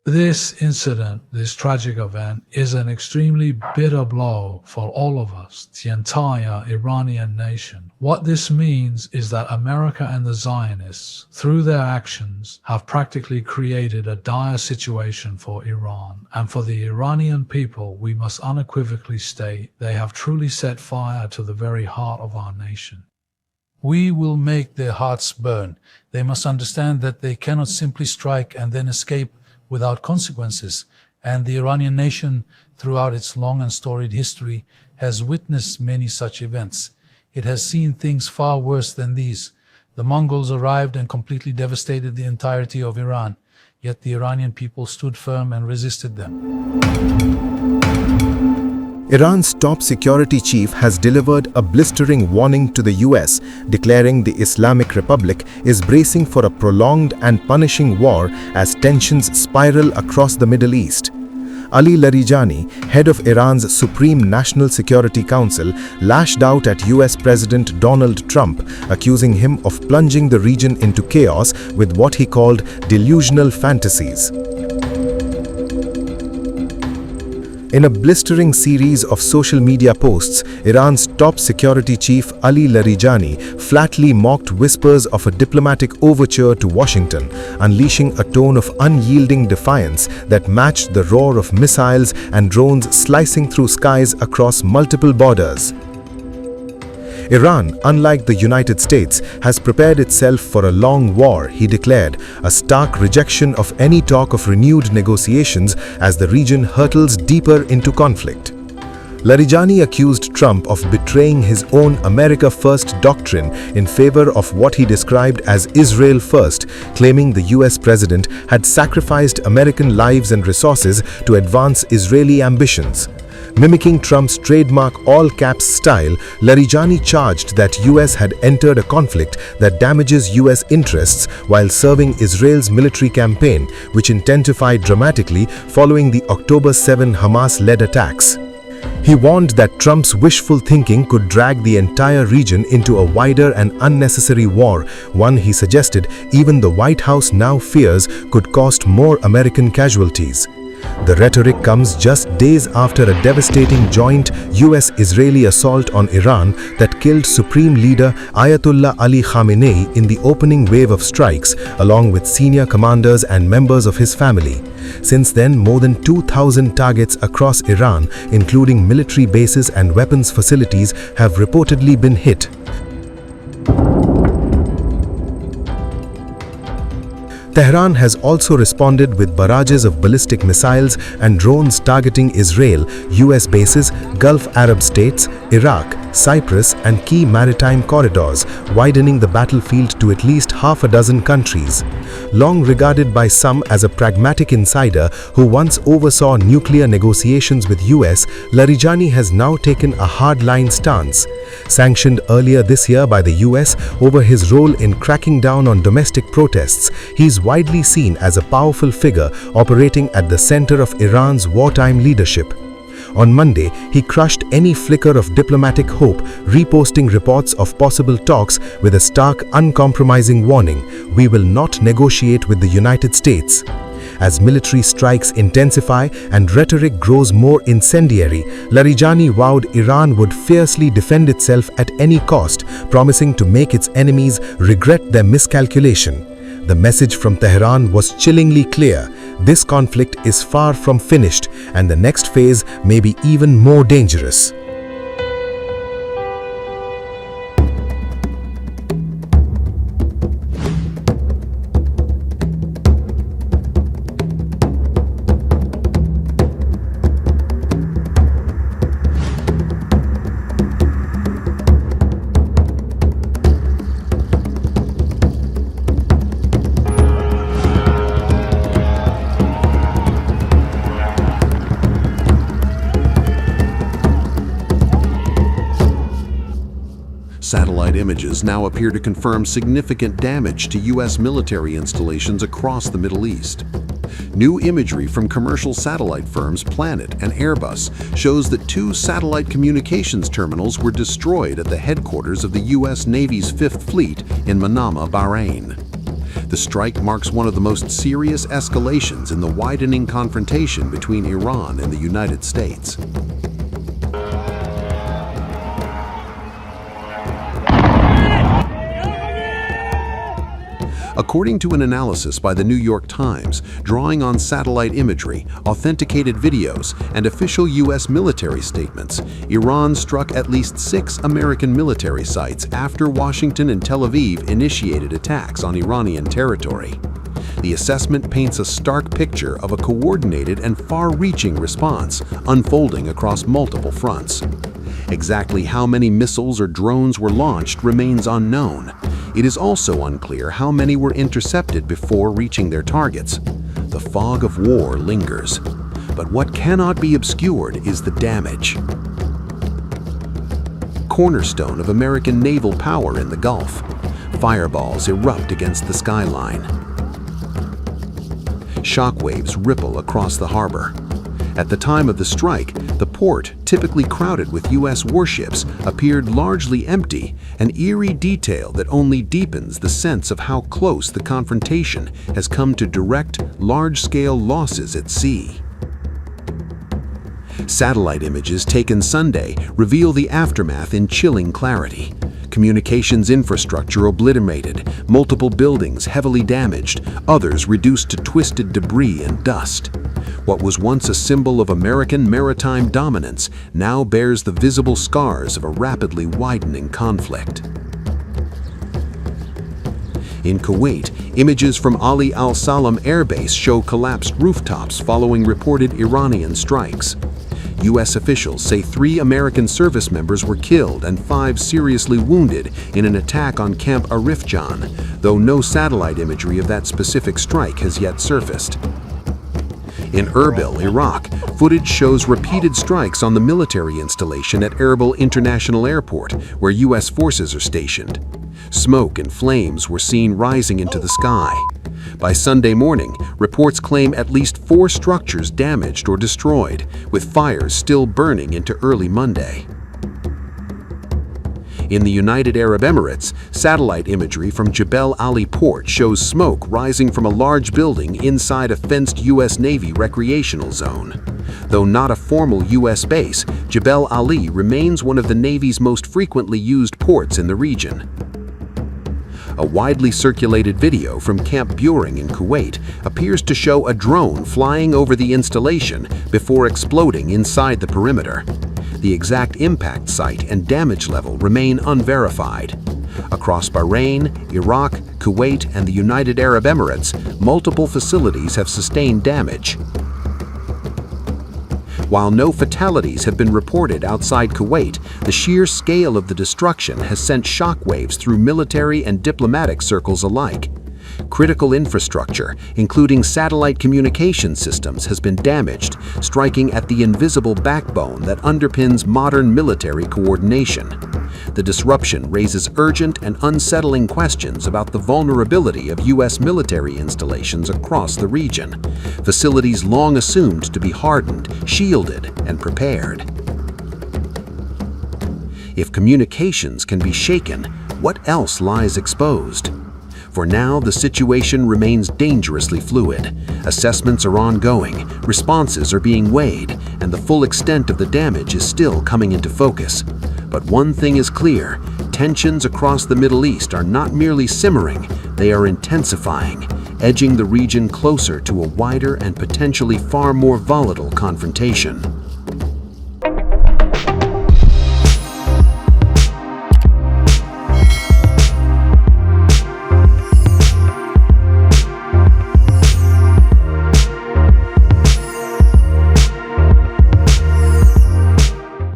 This incident, this tragic event, is an extremely bitter blow for all of us, the entire Iranian nation. What this means is that America and the Zionists, through their actions, have practically created a dire situation for Iran. And for the Iranian people, we must unequivocally state they have truly set fire to the very heart of our nation. We will make their hearts burn. They must understand that they cannot simply strike and then escape without consequences, and the Iranian nation, throughout its long and storied history, has witnessed many such events. It has seen things far worse than these. The Mongols arrived and completely devastated the entirety of Iran, yet the Iranian people stood firm and resisted them. Iran's top security chief has delivered a blistering warning to the US, declaring the Islamic Republic is bracing for a prolonged and punishing war as tensions spiral across the Middle East. Ali Larijani, head of Iran's Supreme National Security Council, lashed out at US President Donald Trump, accusing him of plunging the region into chaos with what he called delusional fantasies. In a blistering series of social media posts, Iran's top security chief Ali Larijani flatly mocked whispers of a diplomatic overture to Washington, unleashing a tone of unyielding defiance that matched the roar of missiles and drones slicing through skies across multiple borders. Iran, unlike the United States, has prepared itself for a long war, he declared, a stark rejection of any talk of renewed negotiations as the region hurtles deeper into conflict. Larijani accused Trump of betraying his own America First doctrine in favor of what he described as Israel First, claiming the US president had sacrificed American lives and resources to advance Israeli ambitions. Mimicking Trump's trademark all-caps style, Larijani charged that US had entered a conflict that damages US interests while serving Israel's military campaign, which intensified dramatically following the October 7 Hamas-led attacks. He warned that Trump's wishful thinking could drag the entire region into a wider and unnecessary war, one he suggested even the White House now fears could cost more American casualties. The rhetoric comes just days after a devastating joint US-Israeli assault on Iran that killed Supreme Leader Ayatollah Ali Khamenei in the opening wave of strikes, along with senior commanders and members of his family. Since then, more than 2,000 targets across Iran, including military bases and weapons facilities, have reportedly been hit. Tehran has also responded with barrages of ballistic missiles and drones targeting Israel, US bases, Gulf Arab states, Iraq, Cyprus, and key maritime corridors, widening the battlefield to at least half a dozen countries. Long regarded by some as a pragmatic insider who once oversaw nuclear negotiations with US, Larijani has now taken a hardline stance. Sanctioned earlier this year by the US over his role in cracking down on domestic protests, he is widely seen as a powerful figure operating at the center of Iran's wartime leadership. On Monday, he crushed any flicker of diplomatic hope, reposting reports of possible talks with a stark, uncompromising warning: "We will not negotiate with the United States." As military strikes intensify and rhetoric grows more incendiary, Larijani vowed Iran would fiercely defend itself at any cost, promising to make its enemies regret their miscalculation. The message from Tehran was chillingly clear: this conflict is far from finished, and the next phase may be even more dangerous. Satellite images now appear to confirm significant damage to U.S. military installations across the Middle East. New imagery from commercial satellite firms Planet and Airbus shows that 2 satellite communications terminals were destroyed at the headquarters of the U.S. Navy's 5th Fleet in Manama, Bahrain. The strike marks one of the most serious escalations in the widening confrontation between Iran and the United States. According to an analysis by the New York Times, drawing on satellite imagery, authenticated videos, and official U.S. military statements, Iran struck at least 6 American military sites after Washington and Tel Aviv initiated attacks on Iranian territory. The assessment paints a stark picture of a coordinated and far-reaching response unfolding across multiple fronts. Exactly how many missiles or drones were launched remains unknown. It is also unclear how many were intercepted before reaching their targets. The fog of war lingers. But what cannot be obscured is the damage. Cornerstone of American naval power in the Gulf. Fireballs erupt against the skyline. Shockwaves ripple across the harbor. At the time of the strike, the port, typically crowded with U.S. warships, appeared largely empty, an eerie detail that only deepens the sense of how close the confrontation has come to direct, large-scale losses at sea. Satellite images taken Sunday reveal the aftermath in chilling clarity. Communications infrastructure obliterated, multiple buildings heavily damaged, others reduced to twisted debris and dust. What was once a symbol of American maritime dominance now bears the visible scars of a rapidly widening conflict. In Kuwait, images from Ali al-Salam Air Base show collapsed rooftops following reported Iranian strikes. U.S. officials say 3 American service members were killed and 5 seriously wounded in an attack on Camp Arifjan, though no satellite imagery of that specific strike has yet surfaced. In Erbil, Iraq, footage shows repeated strikes on the military installation at Erbil International Airport, where U.S. forces are stationed. Smoke and flames were seen rising into the sky. By Sunday morning, reports claim at least 4 structures damaged or destroyed, with fires still burning into early Monday. In the United Arab Emirates, satellite imagery from Jebel Ali Port shows smoke rising from a large building inside a fenced U.S. Navy recreational zone. Though not a formal U.S. base, Jebel Ali remains one of the Navy's most frequently used ports in the region. A widely circulated video from Camp Buehring in Kuwait appears to show a drone flying over the installation before exploding inside the perimeter. The exact impact site and damage level remain unverified. Across Bahrain, Iraq, Kuwait, and the United Arab Emirates, multiple facilities have sustained damage. While no fatalities have been reported outside Kuwait, the sheer scale of the destruction has sent shockwaves through military and diplomatic circles alike. Critical infrastructure, including satellite communication systems, has been damaged, striking at the invisible backbone that underpins modern military coordination. The disruption raises urgent and unsettling questions about the vulnerability of U.S. military installations across the region, facilities long assumed to be hardened, shielded, and prepared. If communications can be shaken, what else lies exposed? For now, the situation remains dangerously fluid. Assessments are ongoing, responses are being weighed, and the full extent of the damage is still coming into focus. But one thing is clear: tensions across the Middle East are not merely simmering, they are intensifying, edging the region closer to a wider and potentially far more volatile confrontation.